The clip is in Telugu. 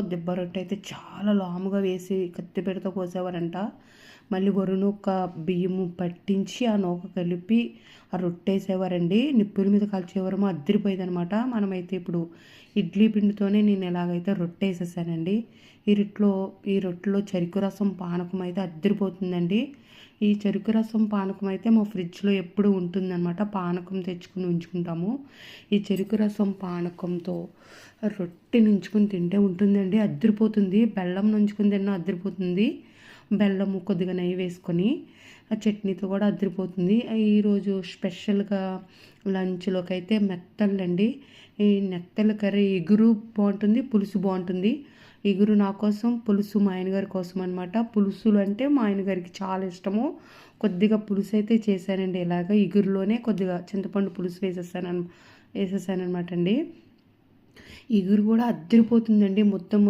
దిబ్బ రొట్టె అయితే చాలా లాముగా వేసి కత్తిపీటతో కోసేవారంట. మళ్ళీ వరినూక బియ్యము పట్టించి ఆ నూక కలిపి ఆ రొట్టేసేవారండి. నిప్పుల మీద కాల్చేవారమో అద్దరిపోయేదనమాట. మనమైతే ఇప్పుడు ఇడ్లీ పిండితోనే నేను ఎలాగైతే రొట్టె వేసేసానండి. ఈ రొట్టెలో చెరుకు రసం పానకం అయితే అద్దరిపోతుందండి. ఈ చెరుకు రసం పానకం అయితే మా ఫ్రిడ్జ్లో ఎప్పుడు ఉంటుందన్నమాట. పానకం తెచ్చుకుని ఉంచుకుంటాము. ఈ చెరుకు రసం పానకంతో రొట్టె నుంచుకొని తింటే ఉంటుందండి, అద్దరిపోతుంది. బెల్లం నుంచుకొని తిన్నా అద్దరిపోతుంది. బెల్లము కొద్దిగా నెయ్యి వేసుకొని ఆ చట్నీతో కూడా అద్దరిపోతుంది. ఈరోజు స్పెషల్గా లంచ్లోకి అయితే మెత్తళ్ళండి. ఈ నెత్తళ్ళ కర్రీ ఎగురు బాగుంటుంది, పులుసు బాగుంటుంది. ఎగురు నా కోసం, పులుసు మా ఆయనగారి కోసం అనమాట. పులుసులు అంటే మా ఆయనగారికి చాలా ఇష్టము. కొద్దిగా పులుసు అయితే చేశానండి. ఇలాగ ఎగురులోనే కొద్దిగా చింతపండు పులుసు వేసేసానమాట అండి. ఎగురు కూడా అద్దరిపోతుందండి. మొత్తం